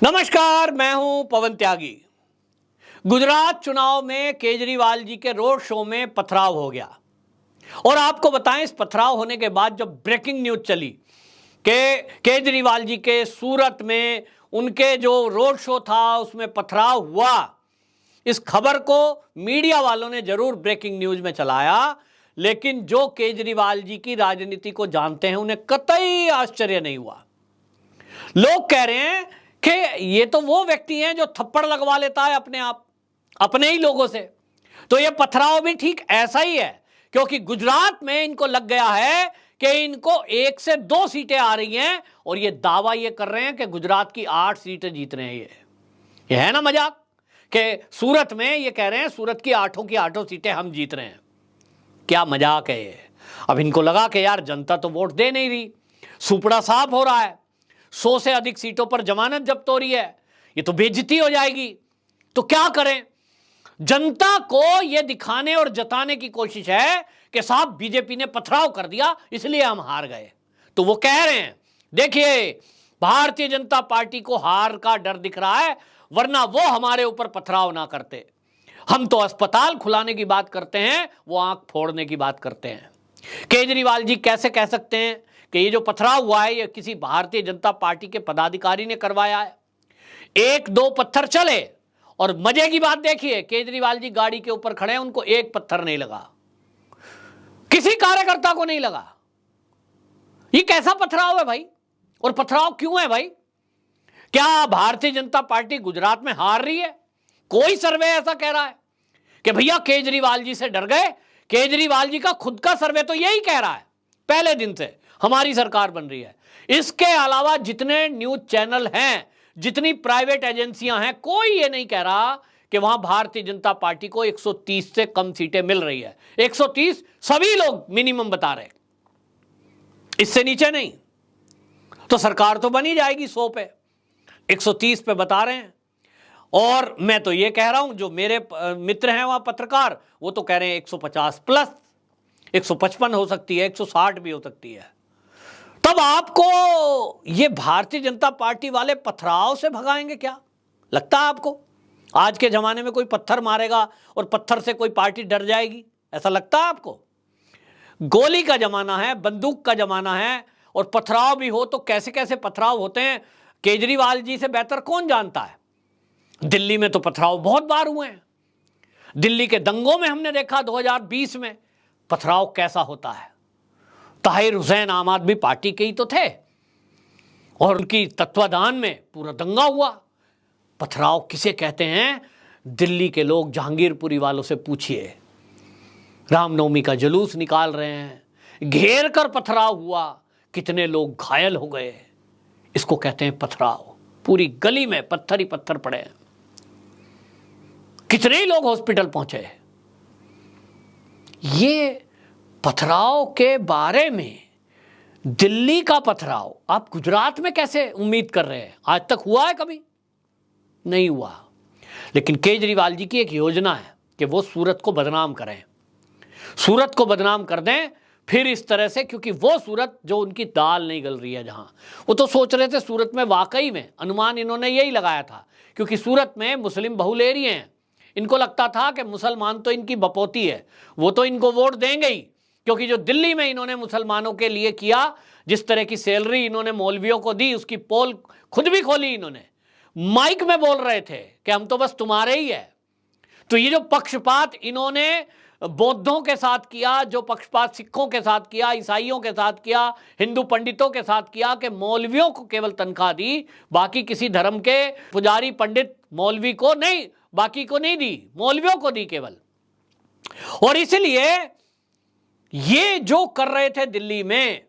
नमस्कार, मैं हूं पवन त्यागी। गुजरात चुनाव में केजरीवाल जी के रोड शो में पथराव हो गया और आपको बताएं, इस पथराव होने के बाद जब ब्रेकिंग न्यूज चली कि केजरीवाल जी के सूरत में उनके जो रोड शो था उसमें पथराव हुआ, इस खबर को मीडिया वालों ने जरूर ब्रेकिंग न्यूज में चलाया, लेकिन जो केजरीवाल जी की राजनीति को जानते हैं उन्हें कतई आश्चर्य नहीं हुआ। लोग कह रहे हैं कि ये तो वो व्यक्ति हैं जो थप्पड़ लगवा लेता है अपने आप, अपने ही लोगों से। तो ये पथराव भी ठीक ऐसा ही है, क्योंकि गुजरात में इनको लग गया है कि इनको 1 से 2 सीटें आ रही हैं और ये दावा ये कर रहे हैं कि गुजरात की 8 सीटें जीत रहे हैं। ये है ना मजाक कि सूरत में ये कह रहे हैं सूरत की 8 की 8 सीटें हम जीत रहे हैं। क्या मजाक है ये। अब इनको लगा कि यार जनता तो वोट दे नहीं रही, सुपड़ा साफ हो रहा है, 100 से अधिक सीटों पर जमानत जब्त हो रही है, ये तो बेइज्जती हो जाएगी। तो क्या करें? जनता को यह दिखाने और जताने की कोशिश है कि साहब बीजेपी ने पथराव कर दिया इसलिए हम हार गए। तो वो कह रहे हैं, देखिए भारतीय जनता पार्टी को हार का डर दिख रहा है, वरना वो हमारे ऊपर पथराव ना करते। हम तो अस्पताल खुलाने की बात करते हैं, वो आंख फोड़ने की बात करते हैं। केजरीवाल जी कैसे कह सकते हैं कि ये जो पथराव हुआ है ये किसी भारतीय जनता पार्टी के पदाधिकारी ने करवाया है? 1-2 पत्थर चले और मजे की बात देखिए, केजरीवाल जी गाड़ी के ऊपर खड़े हैं, उनको 1 पत्थर नहीं लगा, किसी कार्यकर्ता को नहीं लगा। ये कैसा पथराव है भाई? और पथराव क्यों है भाई? क्या भारतीय जनता पार्टी गुजरात में हार रही है? कोई सर्वे ऐसा कह रहा है कि भैया केजरीवाल जी से डर गए? केजरीवाल जी का खुद का सर्वे तो यही कह रहा है पहले दिन से हमारी सरकार बन रही है। इसके अलावा जितने न्यूज चैनल हैं, जितनी प्राइवेट एजेंसियां हैं, कोई ये नहीं कह रहा कि वहां भारतीय जनता पार्टी को 130 से कम सीटें मिल रही है। 130 सभी लोग मिनिमम बता रहे, इससे नीचे नहीं। तो सरकार तो बनी जाएगी 100 पे, 130 पे बता रहे हैं। और मैं तो ये कह रहा हूं, जो मेरे मित्र हैं वहां पत्रकार, वो तो कह रहे हैं 150 प्लस, 155 हो सकती है, 160 भी हो सकती है। तब आपको ये भारतीय जनता पार्टी वाले पथराव से भगाएंगे क्या? लगता है आपको आज के जमाने में कोई पत्थर मारेगा और पत्थर से कोई पार्टी डर जाएगी? ऐसा लगता है आपको? गोली का जमाना है, बंदूक का जमाना है, और पथराव भी हो तो कैसे कैसे पथराव होते हैं केजरीवाल जी से बेहतर कौन जानता है। दिल्ली में तो पथराव बहुत बार हुए हैं। दिल्ली के दंगों में हमने देखा 2020 में पथराव कैसा होता है। ताहिर हुसैन आम आदमी पार्टी के ही तो थे और उनकी तत्वाधान में पूरा दंगा हुआ। पथराव किसे कहते हैं? दिल्ली के लोग जहांगीरपुरी वालों से पूछिए, रामनवमी का जुलूस निकाल रहे हैं, घेर कर पथराव हुआ, कितने लोग घायल हो गए। इसको कहते हैं पथराव। पूरी गली में पत्थर ही पत्थर पड़े हैं, कितने ही लोग हॉस्पिटल पहुंचे। ये पथराव के बारे में, दिल्ली का पथराव आप गुजरात में कैसे उम्मीद कर रहे हैं? आज तक हुआ है कभी? नहीं हुआ। लेकिन केजरीवाल जी की एक योजना है कि वो सूरत को बदनाम करें, सूरत को बदनाम कर दें फिर इस तरह से, क्योंकि वो सूरत जो उनकी दाल नहीं गल रही है, जहां वो तो सोच रहे थे सूरत में, वाकई में अनुमान इन्होंने यही लगाया था, क्योंकि सूरत में मुस्लिम बहुल एरिया हैं। इनको लगता था कि मुसलमान तो इनकी बपौती है, वो तो इनको वोट देंगे ही, क्योंकि जो दिल्ली में इन्होंने मुसलमानों के लिए किया, जिस तरह की सैलरी इन्होंने मौलवियों को दी, उसकी पोल खुद भी खोली इन्होंने, माइक में बोल रहे थे कि हम तो बस तुम्हारे ही है। तो ये जो पक्षपात इन्होंने बौद्धों के साथ किया, जो पक्षपात सिखों के साथ किया, ईसाइयों के साथ किया, हिंदू पंडितों के साथ किया, कि मौलवियों को केवल तनख्वाह दी, बाकी किसी धर्म के पुजारी पंडित मौलवी को नहीं, बाकी को नहीं दी, मौलवियों को दी केवल। और इसलिए ये जो कर रहे थे दिल्ली में,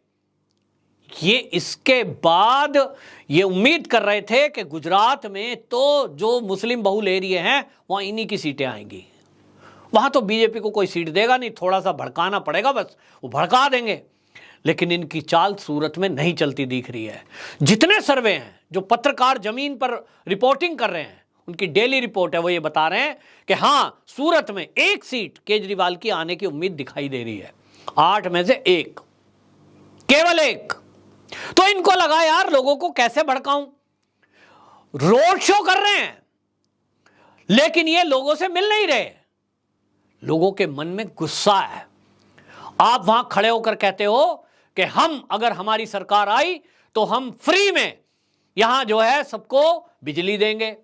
ये इसके बाद ये उम्मीद कर रहे थे कि गुजरात में तो जो मुस्लिम बहुल एरिया हैं वहां इन्हीं की सीटें आएंगी, वहां तो बीजेपी को कोई सीट देगा नहीं, थोड़ा सा भड़काना पड़ेगा, बस वो भड़का देंगे। लेकिन इनकी चाल सूरत में नहीं चलती दिख रही है। जितने सर्वे हैं, जो पत्रकार जमीन पर रिपोर्टिंग कर रहे हैं, उनकी डेली रिपोर्ट है, वो ये बता रहे हैं कि हां सूरत में 1 सीट केजरीवाल की आने की उम्मीद दिखाई दे रही है, 8 में से 1, केवल 1। तो इनको लगा यार लोगों को कैसे भड़काऊं, रोड शो कर रहे हैं, लेकिन ये लोगों से मिल नहीं रहे। लोगों के मन में गुस्सा है। आप वहां खड़े होकर कहते हो कि हम, अगर हमारी सरकार आई तो हम फ्री में यहां जो है सबको बिजली देंगे।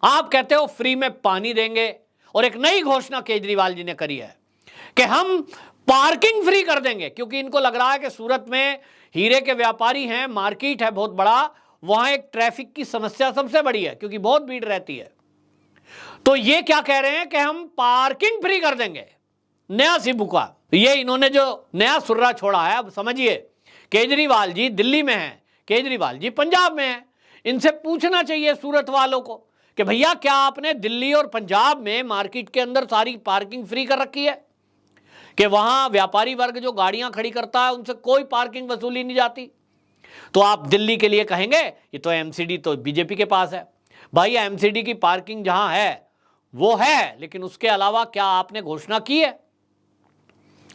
आप कहते हो फ्री में पानी देंगे। और एक नई घोषणा केजरीवाल जी ने करी है कि हम पार्किंग फ्री कर देंगे, क्योंकि इनको लग रहा है कि सूरत में हीरे के व्यापारी हैं, मार्केट है बहुत बड़ा, वहां एक ट्रैफिक की समस्या सबसे बड़ी है क्योंकि बहुत भीड़ रहती है। तो ये क्या कह रहे हैं कि हम पार्किंग फ्री कर देंगे। नया सिबुका, ये इन्होंने जो नया सुर्रा छोड़ा है। अब समझिए, केजरीवाल जी दिल्ली में हैं, केजरीवाल जी पंजाब में हैं। इनसे पूछना चाहिए सूरत वालों को कि भैया क्या आपने दिल्ली और पंजाब में मार्केट के अंदर सारी पार्किंग फ्री कर रखी है कि वहां व्यापारी वर्ग जो गाड़ियां खड़ी करता है उनसे कोई पार्किंग वसूली नहीं जाती? तो आप दिल्ली के लिए कहेंगे ये तो एमसीडी तो बीजेपी के पास है। भाई एमसीडी की पार्किंग जहां है वो है, लेकिन उसके अलावा क्या आपने घोषणा की है?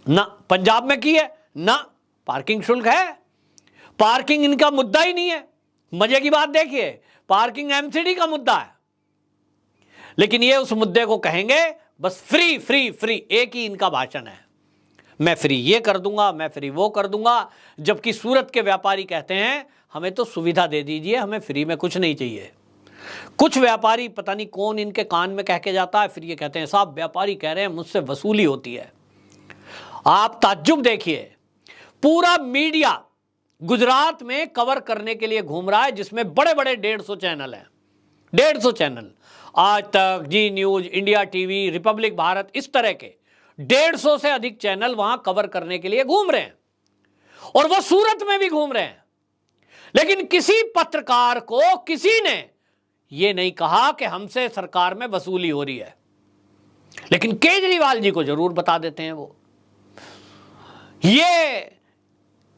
ना पंजाब में की है ना पार्किंग शुल्क है। पार्किंग इनका मुद्दा ही नहीं है। मजे की बात देखिए, पार्किंग एमसीडी का मुद्दा है, लेकिन ये उस मुद्दे को कहेंगे बस फ्री फ्री फ्री। एक ही इनका भाषण है, मैं फ्री ये कर दूंगा, मैं फ्री वो कर दूंगा। जबकि सूरत के व्यापारी कहते हैं हमें तो सुविधा दे दीजिए, हमें फ्री में कुछ नहीं चाहिए। कुछ व्यापारी, पता नहीं कौन इनके कान में कह के जाता है, फिर ये कहते हैं साहब व्यापारी कह रहे हैं मुझसे वसूली होती है। आप ताज्जुब देखिए, पूरा मीडिया गुजरात में कवर करने के लिए घूम रहा है, जिसमें बड़े बड़े 150 चैनल हैं, 150 channel, Aaj Tak, Zee News, India TV, Republic Bharat, इस तरह के 150 से अधिक चैनल वहां कवर करने के लिए घूम रहे हैं, और वो सूरत में भी घूम रहे हैं। लेकिन किसी पत्रकार को किसी ने ये नहीं कहा कि हमसे सरकार में वसूली हो रही है, लेकिन केजरीवाल जी को जरूर बता देते हैं वो।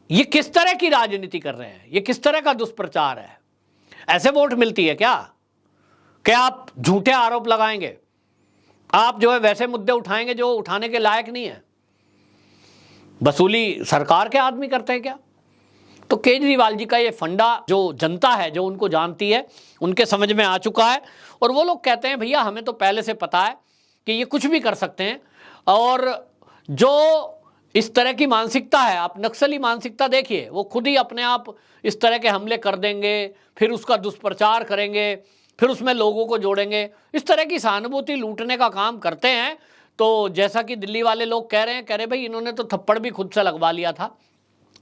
ये किस तरह की राजनीति कर रहे हैं? ये किस तरह का दुष्प्रचार है? ऐसे वोट मिलती है क्या कि आप झूठे आरोप लगाएंगे, आप जो है वैसे मुद्दे उठाएंगे जो उठाने के लायक नहीं है? वसूली सरकार के आदमी करते हैं क्या? तो केजरीवाल जी का ये फंडा जो जनता है, जो उनको जानती है, उनके समझ में आ चुका है। और वो लोग कहते हैं भैया हमें तो पहले से पता है कि ये कुछ भी कर सकते हैं। और जो इस तरह की मानसिकता है, आप नक्सली मानसिकता देखिए, वो खुद ही अपने आप इस तरह के हमले कर देंगे, फिर उसका दुष्प्रचार करेंगे, फिर उसमें लोगों को जोड़ेंगे, इस तरह की सहानुभूति लूटने का काम करते हैं। तो जैसा कि दिल्ली वाले लोग कह रहे भाई इन्होंने तो थप्पड़ भी खुद से लगवा लिया था।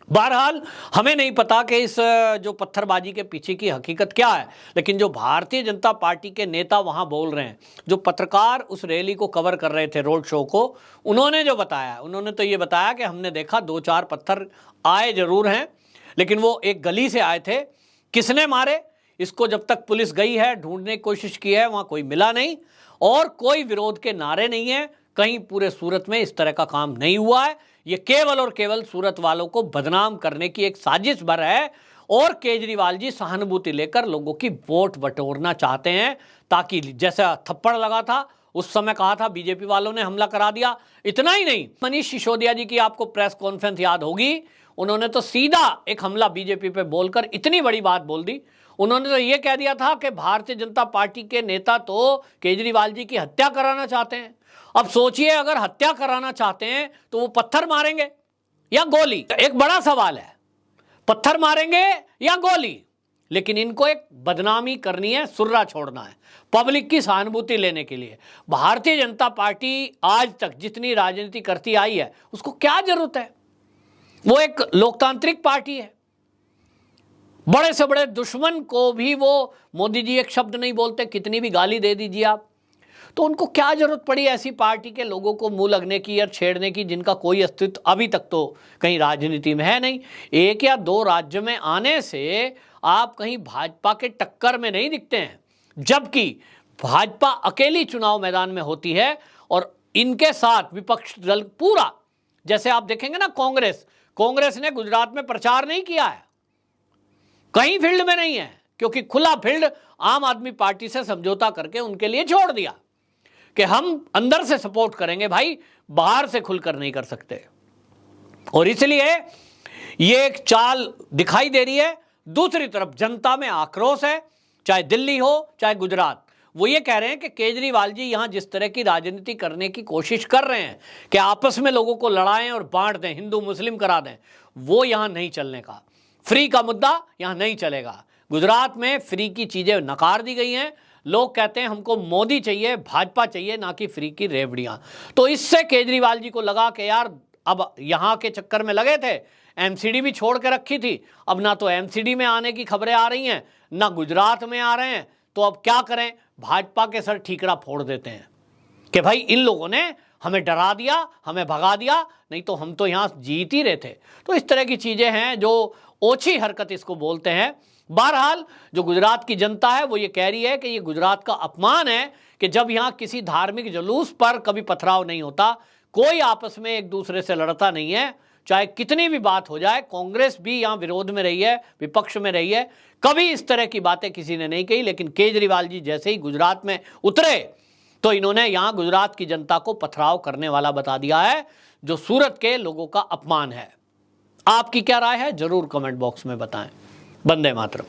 बहरहाल हमें नहीं पता कि इस जो पत्थरबाजी के पीछे की हकीकत क्या है, लेकिन जो भारतीय जनता पार्टी के नेता वहां बोल रहे हैं, जो पत्रकार उस रैली को कवर कर रहे थे, रोड शो को, उन्होंने जो बताया, उन्होंने तो ये बताया कि हमने देखा 2-4 पत्थर आए जरूर हैं, लेकिन वो एक गली से आए थे। किसने मारे इसको जब तक पुलिस गई है ढूंढने की कोशिश की है, वहां कोई मिला नहीं, और कोई विरोध के नारे नहीं है कहीं। पूरे सूरत में इस तरह का काम नहीं हुआ है। ये केवल और केवल सूरत वालों को बदनाम करने की एक साजिश भर है, और केजरीवाल जी सहानुभूति लेकर लोगों की वोट बटोरना चाहते हैं, ताकि जैसा थप्पड़ लगा था उस समय कहा था बीजेपी वालों ने हमला करा दिया। इतना ही नहीं, मनीष सिसोदिया जी की आपको प्रेस कॉन्फ्रेंस याद होगी, उन्होंने तो सीधा एक हमला बीजेपी पे बोलकर इतनी बड़ी बात बोल दी। उन्होंने तो ये कह दिया था कि भारतीय जनता पार्टी के नेता तो केजरीवाल जी की हत्या कराना चाहते हैं। अब सोचिए, अगर हत्या कराना चाहते हैं तो वो पत्थर मारेंगे या गोली? एक बड़ा सवाल है, पत्थर मारेंगे या गोली? लेकिन इनको एक बदनामी करनी है, सुर्रा छोड़ना है, पब्लिक की सहानुभूति लेने के लिए। भारतीय जनता पार्टी आज तक जितनी राजनीति करती आई है उसको क्या जरूरत है? वो एक लोकतांत्रिक पार्टी है। बड़े से बड़े दुश्मन को भी वो, मोदी जी एक शब्द नहीं बोलते, कितनी भी गाली दे दीजिए आप, तो उनको क्या जरूरत पड़ी ऐसी पार्टी के लोगों को मुंह लगने की या छेड़ने की, जिनका कोई अस्तित्व अभी तक तो कहीं राजनीति में है नहीं। 1 या 2 राज्य में आने से आप कहीं भाजपा के टक्कर में नहीं दिखते हैं, जबकि भाजपा अकेली चुनाव मैदान में होती है और इनके साथ विपक्ष दल पूरा, जैसे आप देखेंगे ना, कांग्रेस ने गुजरात में प्रचार नहीं किया है, कहीं फील्ड में नहीं है, क्योंकि खुला फील्ड आम आदमी पार्टी से समझौता करके उनके लिए छोड़ दिया कि हम अंदर से सपोर्ट करेंगे भाई, बाहर से खुलकर नहीं कर सकते। और इसलिए ये एक चाल दिखाई दे रही है। दूसरी तरफ जनता में आक्रोश है, चाहे दिल्ली हो चाहे गुजरात। वो ये कह रहे हैं कि केजरीवाल जी यहां जिस तरह की राजनीति करने की कोशिश कर रहे हैं कि आपस में लोगों को लड़ाएं और बांट दें, हिंदू मुस्लिम करा दें, वो यहां नहीं चलने का। फ्री का मुद्दा यहां नहीं चलेगा। गुजरात में फ्री की चीजें नकार दी गई हैं। लोग कहते हैं हमको मोदी चाहिए, भाजपा चाहिए, ना कि फ्री की रेवड़ियां। तो इससे केजरीवाल जी को लगा कि यार अब यहां के चक्कर में लगे थे, एमसीडी भी छोड़ के रखी थी, अब ना तो एमसीडी में आने की खबरें आ रही हैं, ना गुजरात में आ रहे हैं, तो अब क्या करें, भाजपा के सर ठीकरा फोड़ देते हैं कि भाई इन लोगों ने हमें डरा दिया, हमें भगा दिया, नहीं तो हम तो यहां जीत ही रहे थे। तो इस तरह की चीजें हैं जो ओछी हरकत इसको बोलते हैं। बहरहाल जो गुजरात की जनता है वो ये कह रही है कि ये गुजरात का अपमान है कि जब यहां किसी धार्मिक जुलूस पर कभी पथराव नहीं होता, कोई आपस में एक दूसरे से लड़ता नहीं है, चाहे कितनी भी बात हो जाए। कांग्रेस भी यहां विरोध में रही है, विपक्ष में रही है, कभी इस तरह की बातें किसी ने नहीं कही। लेकिन केजरीवाल जी जैसे ही गुजरात में उतरे तो इन्होंने यहां गुजरात की जनता को पथराव करने वाला बता दिया है, जो सूरत के लोगों का अपमान है। आपकी क्या राय है जरूर कमेंट बॉक्स में बताएं। वंदे मातरम।